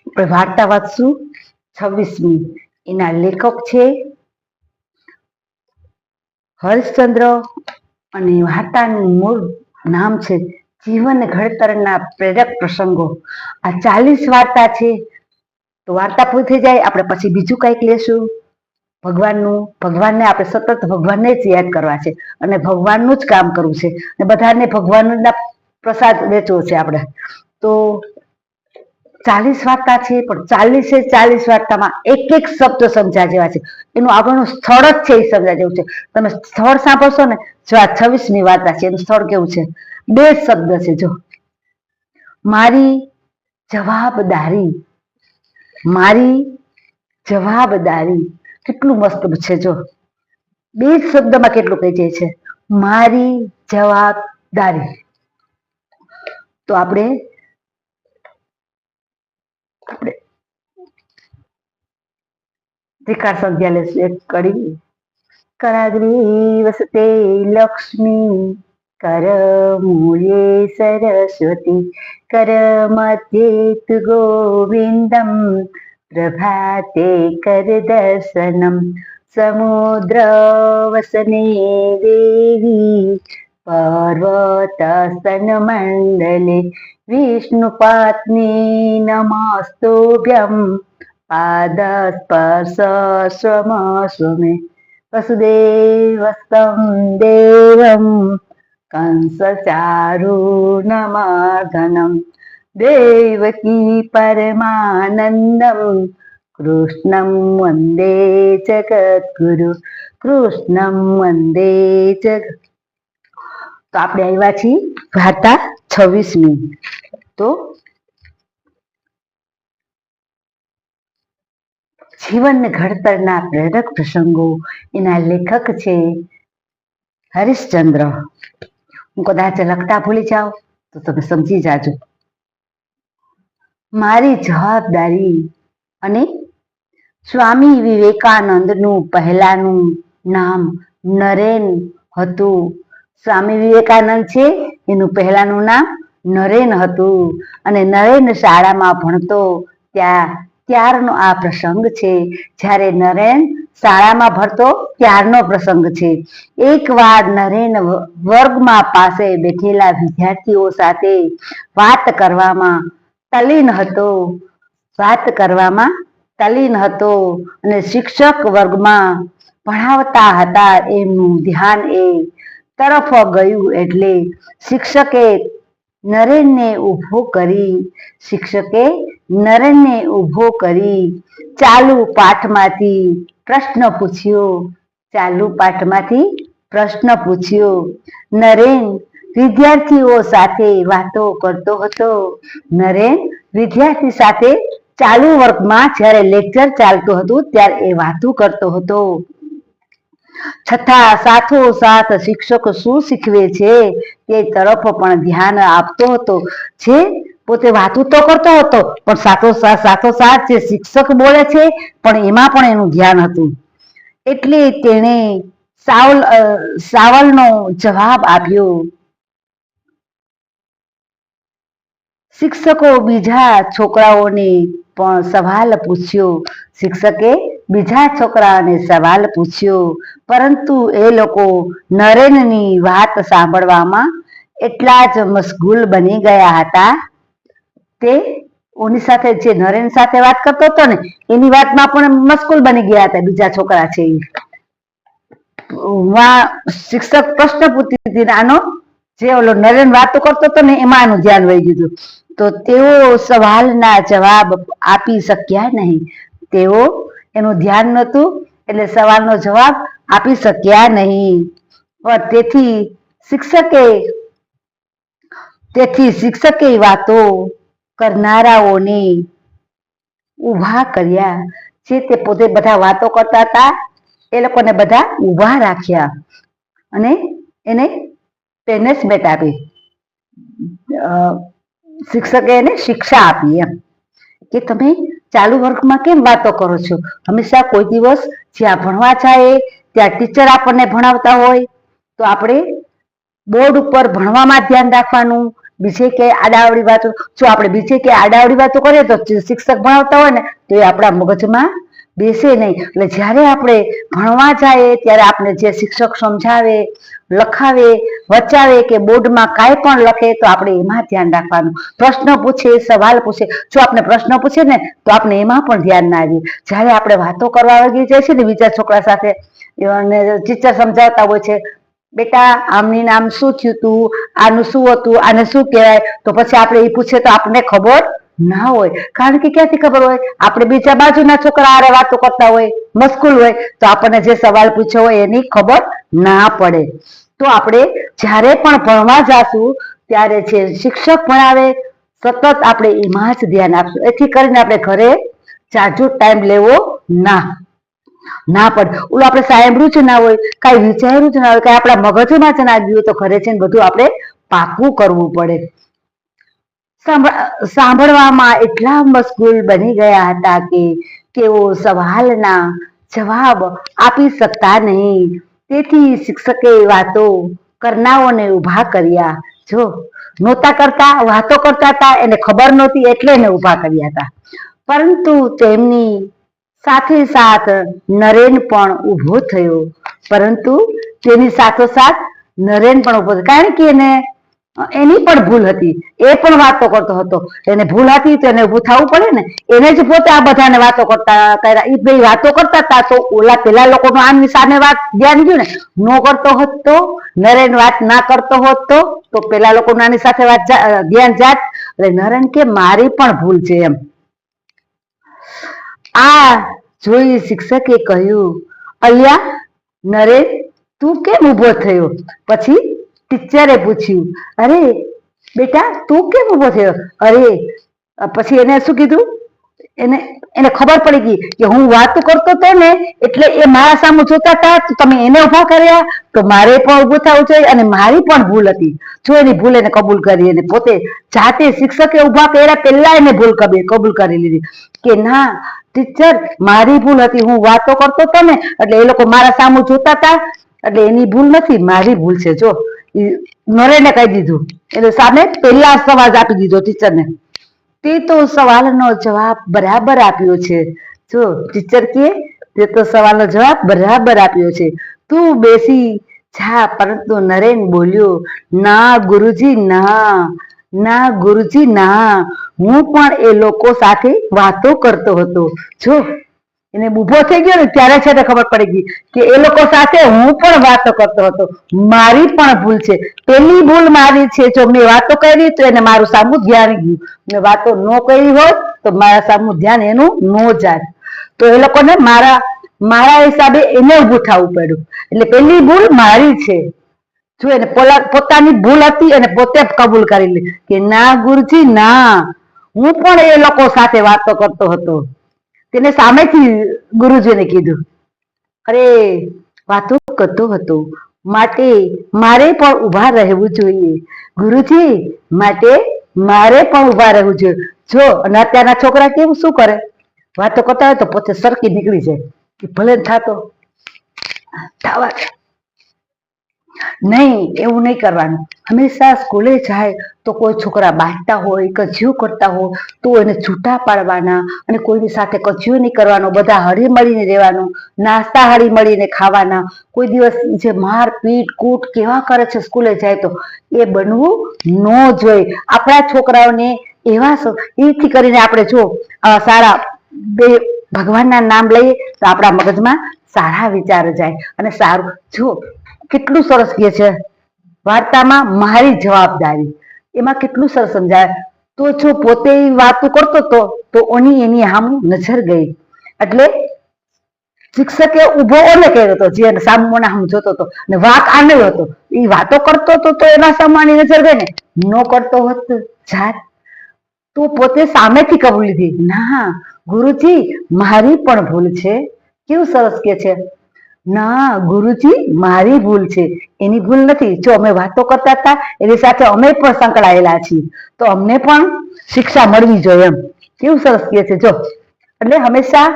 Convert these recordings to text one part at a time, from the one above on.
આપણે વાર્તા વાંચશું 26મી. એના લેખક છે હરિશ્ચંદ્ર અને વાર્તાનું મૂળ નામ છે જીવન ઘડતરના પ્રેરક પ્રસંગો. આ 40 વાર્તા છે. તો વાર્તા પૂરી થઈ જાય આપણે પછી બીજું કંઈક લેશું. ભગવાનને આપણે સતત ભગવાનને જ યાદ કરવા છે અને ભગવાનનું જ કામ કરવું છે અને બધાને ભગવાનના પ્રસાદ વેચવો છે આપણે. તો 40 વાર્તા છે, પણ 40 વાર્તામાં એક એક શબ્દ સમજ્યા જેવા છે. એનું આગળનું સ્થળ જ છે એ સમજ્યા જેવું છે. તમે સ્થળ સાંભળશો ને, જો આ 26મી વાર્તા છે એનું સ્થળ કેવું છે, 2 શબ્દ છે. જો મારી જવાબદારી, મારી જવાબદારી, કેટલું મસ્ત છે. જો 2 શબ્દમાં કેટલું કહી જાય છે, મારી જવાબદારી. તો આપણે ત્રિકાળ સંધ્યા લેશું. એક કડી. કરાગ્રી વસતે લક્ષ્મી, કર મૂળે સરસ્વતી, કર મધ્યે ગોવિંદમ, પ્રભાતે કર દર્શનમ, સમુદ્ર વસને દેવી, પર્વત સ્તન મંડલે, વિષ્ણુપત્ની નમસ્તુભ્યમ, પાદ સ્પર્શ સ્વમે, વસુદેવસ્તમ દેવમ, કંસ ચારુર્ણમર્દનમ, દેવકી પરમાનંદમ, કૃષ્ણમ વંદે જગદ્ગુરુ, કૃષ્ણમ વંદે જગત. તો આપણે આવ્યા છીએ વાર્તા 26મી. તો જીવન ઘડતરના પ્રેરક પ્રસંગો. એના લેખક છે હરિશ્ચંદ્ર. હું કદાચ લખતા ભૂલી જાઉં તો તમે સમજી જાજો. મારી જવાબદારી. અને સ્વામી વિવેકાનંદનું પહેલાનું નામ નરેન હતું. સ્વામી વિવેકાનંદ છે એનું પહેલાનું નામ નરેન હતું. અને નરેન શાળામાં ભણતો ત્યારનો આ પ્રસંગ છે. જ્યારે નરેન શાળામાં ભણતો ત્યારનો પ્રસંગ છે. એકવાર નરેન વર્ગમાં પાસે બેઠેલા વિદ્યાર્થીઓ સાથે વાત કરવામાં તલ્લીન હતો અને શિક્ષક વર્ગમાં ભણાવતા હતા એમનું ધ્યાન એ તરફ ગયું. એટલે શિક્ષકે નરેનને ઊભો કરી ચાલુ પાઠમાંથી પ્રશ્ન પૂછ્યો. નરેન વિદ્યાર્થીઓ સાથે વાતો કરતો હતો. નરેન વિદ્યાર્થી સાથે ચાલુ વર્ગમાં જ્યારે લેક્ચર ચાલતું હતું ત્યારે એ વાતો કરતો હતો. છતાં સાથોસાથ શિક્ષક શું શીખવે છે તે તરફ પણ ધ્યાન આપતો હતો. જે પોતે વાતો તો કરતો હતો પણ સાથોસાથ જે શિક્ષક બોલે છે પણ એમાં પણ એનું ધ્યાન હતું. એટલે તેણે સવાલનો જવાબ આપ્યો. શિક્ષકે બીજા છોકરાઓને સવાલ પૂછ્યો. પરંતુ એ લોકો નરેનની વાત સાંભળવામાં એટલા જ મશગુલ બની ગયા હતા. ઓની સાથે જે નરેન સાથે વાત કરતો હતો ને એની વાતમાં પણ મશગુલ બની ગયા હતા બીજા છોકરા છે. શિક્ષક પ્રશ્ન પૂછતી હતી આનો જે ઓલો નરેન વાતો કરતો હતો ને એમાં આનું ધ્યાન વહી ગયું. તો તેઓ સવાલના જવાબ આપી શક્યા નહીં. એનું ધ્યાન નહોતું એટલે સવાલનો જવાબ આપી શક્યા નહીં. તેથી શિક્ષકે વાતો કરનારાઓને ઊભા કર્યા. જે તે પોતે બધા વાતો કરતા હતા એ લોકોને બધા ઊભા રાખ્યા અને એને પેનિશમેન્ટ આપી. શિક્ષકે એને શિક્ષા આપી એમ કે તમે ચાલુ વર્ગમાં કેમ વાતો કરો છો? હંમેશા કોઈ દિવસ જ્યાં ભણવા જાય ત્યાં ટીચર આપણને ભણાવતા હોય તો આપણે બોર્ડ ઉપર ભણવામાં ધ્યાન રાખવાનું, બીજે કે આડાવડી વાતો, જો આપણે બીજે કે આડાવડી વાતો કરીએ તો શિક્ષક ભણાવતા હોય ને તો એ આપણા મગજમાં બેસે નહીં. એટલે જ્યારે આપણે ભણવા જઈએ ત્યારે આપણે જે શિક્ષક સમજાવે, લખાવે, વચાવે કે બોર્ડમાં કાંઈ પણ લખે તો આપણે એમાં ધ્યાન રાખવાનું. પ્રશ્ન પૂછે, સવાલ પૂછે, જો આપણે પ્રશ્ન પૂછે ને તો આપણે એમાં પણ ધ્યાન ના આવીએ. જ્યારે આપણે વાતો કરવા લાગી જાય છે ને બીજા છોકરા સાથે, અને ટીચર સમજાવતા હોય છે, બેટા આમની નામ શું થયું તું, આનું શું હતું, આને શું કહેવાય, તો પછી આપણે એ પૂછે તો આપણને ખબર ના હોય. કારણ કે ક્યાંથી ખબર હોય? આપણે બીજા બાજુના છોકરા આરે વાતો કરતા હોય, મસ્કુલ હોય, તો આપણને જે સવાલ પૂછ્યો હોય એની ખબર ના પડે. તો આપણે જ્યારે પણ ભણવા જાશું ત્યારે છે શિક્ષક ભણાવે સતત આપણે એમાં જ ધ્યાન આપશું. એથી કરીને આપણે ઘરે જાજુ ટાઈમ લેવો ના પડે. ઓલું આપણે સાંભળ્યું જ ના હોય, કાંઈ વિચાર્યું જ ના હોય, કાંઈ આપણા મગજમાં જ ના ગયું તો ઘરે છે ને બધું આપણે પાકું કરવું પડે. સાંભળવામાં એટલા મશગુલ બની ગયા હતા કે તેઓ સવાલના જવાબ આપી શકતા નહીં. તેથી શિક્ષકે વાતો કરનારાઓને ઉભા કર્યા. જો નહોતા કરતા, વાતો કરતા હતા, એને ખબર નહોતી એટલે એને ઉભા કર્યા હતા. પરંતુ તેમની સાથે સાથ નરેન પણ ઉભો થયો. પરંતુ તેની સાથોસાથ નરેન પણ ઉભો થયો, કારણ કે એની પણ ભૂલ હતી. એ પણ વાતો કરતો હતો, એને ભૂલ હતી તો એને ઉભું થવું પડે ને. એને જ પોતે આ બધાને વાતો કરતા કર્યા. એ બે વાતો કરતા હતા તો ઓલા પેલા લોકોનું આમની સામે વાત ધ્યાન ગયું ને. નો કરતો હોત તો, નરેન વાત ના કરતો હોત તો પેલા લોકો આની સાથે વાત ધ્યાન જાત. એટલે નરેન કે મારી પણ ભૂલ છે એમ. આ જોઈ શિક્ષકે કહ્યું, અલ્યા નરેન તું કેમ ઉભો થયો? પછી ટીચરે પૂછ્યું, અરે બેટા તું કેમ ઉભો થયો? અરે પછી એને શું કીધું? એને ખબર પડી ગઈ કે હું વાતો કરતો હતો ને એટલે એ મારા સામે જોતા હતા, તો તમે એને ઉભા કર્યા તો મારે પણ ઉભું થવું જોઈએ અને મારી પણ ભૂલ હતી. જો એની ભૂલ એને કબૂલ કરી, એને પોતે જાતે શિક્ષકે ઉભા કર્યા પહેલા એને ભૂલ કબૂલ કરી લીધી કે ના ટીચર મારી ભૂલ હતી, હું વાતો કરતો હતો ને એટલે એ લોકો મારા સામે જોતા હતા, એટલે એની ભૂલ નથી, મારી ભૂલ છે. જો નરેને કહી દીધું, એટલે સામે પહેલા સવાલ આપી દીધો ટીચરને. તે તો સવાલનો જવાબ બરાબર આપ્યો છે. જો ટીચર કે તે તો સવાલનો જવાબ બરાબર આપ્યો છે, તું બેસી જા. પરંતુ નરેન બોલ્યો, ના ગુરુજી ના, ના ગુરુજી ના, હું પણ એ લોકો સાથે વાતો કરતો હતો. જો એને ઉભો થઈ ગયો ને ત્યારે છે ખબર પડી ગઈ કે એ લોકો સાથે હું પણ વાતો કરતો હતો, મારી પણ ભૂલ છે. પેલી ભૂલ મારી છે, જો મેં વાતો કરી તો એને મારું સામું ધ્યાન ગયું, મેં વાતો ન કરી હોત તો મારા સામું ધ્યાન એનું ન જાય. તો એ લોકોને મારા હિસાબે એને ઉભું થવું પડ્યું. એટલે પેલી ભૂલ મારી છે. જો એને પોતાની ભૂલ હતી અને પોતે કબૂલ કરી લે કે ના ગુરુજી ના, હું પણ એ લોકો સાથે વાતો કરતો હતો. તેને સામેથી ગુરુજીને કીધું, અરે વાતો કરતો હતો માટે મારે પણ ઉભા રહેવું જોઈએ. ગુરુજી માટે મારે પણ ઉભા રહેવું જોઈએ. જો અને અત્યારના છોકરા કેવું શું કરે? વાતો કરતા હોય તો પોતે સરકી નીકળી જાય કે ભલે થાતો થવા નહીં, એવું નહીં કરવાનું. હંમેશા સ્કૂલે જાય તો કોઈ છોકરા બાંટતા હોય, કજિયું કરતા હોય તો એને છૂટા પાડવાના અને કોઈની સાથે કજિયું નહીં કરવાનો. બધા હળી મળીને રહેવાનું, નાસ્તા હળી મળીને ખાવાના. કોઈ દિવસ જે માર પીટ કૂટ કેવા કરે છે સ્કૂલે જાય તો એ બનવું ન જોઈએ. આપણા છોકરાઓને એવા એથી કરીને આપણે જો સારા બે ભગવાનના નામ લઈએ તો આપણા મગજમાં સારા વિચાર જાય અને સારું. જો કેટલું સરસ કહે છે વાર્તામાં મારી જવાબદારી, એમાં કેટલું સરસ સમજાય. તો જો પોતે વાતો કરતો હતો તો એની સામું નજર ગઈ એટલે શિક્ષકે ઉભો ઓને કર્યો હતો જે સામુના સામું જોતો હતો ને વાક આને હતો. એ વાતો કરતો હતો તો એના સામાની નજર ગઈ ને, ન કરતો હોત જાત તો પોતે સામેથી કબૂલ લીધી, ના ગુરુજી મારી પણ ભૂલ છે. કેવું સરસ કે છે, ના ગુરુજી મારી ભૂલ છે, એની ભૂલ નથી. જો અમે વાતો કરતા હતા એની સાથે અમે પણ સંકળાયેલા છીએ તો અમને પણ શિક્ષા મળવી જોઈએ એમ. કેવું સરસ કે છે. જો એટલે હંમેશા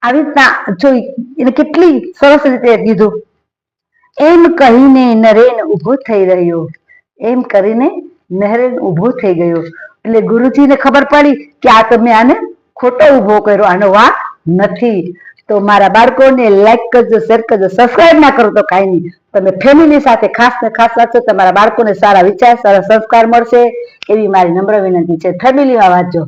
આવી રીતના જો એને કેટલી સરસ રીતે કીધું. એમ કહીને નરેન ઉભો થઈ રહ્યો. એમ કરીને નહેરેન ઊભું થઈ ગયું. એટલે ગુરુજીને ખબર પડી કે આ તો મેં આને ખોટો ઊભો કર્યો, આનો વાંક નથી. તો મારા બાળકોને લાઈક કરજો, શેર કરજો, સબસ્ક્રાઇબ ના કરો તો કાંઈ નહીં, તમે ફેમિલી સાથે ખાસ ને ખાસ વાંચો, તમારા બાળકોને સારા વિચાર, સારા સંસ્કાર મળશે એવી મારી નમ્ર વિનંતી છે. ફેમિલીમાં વાંચજો.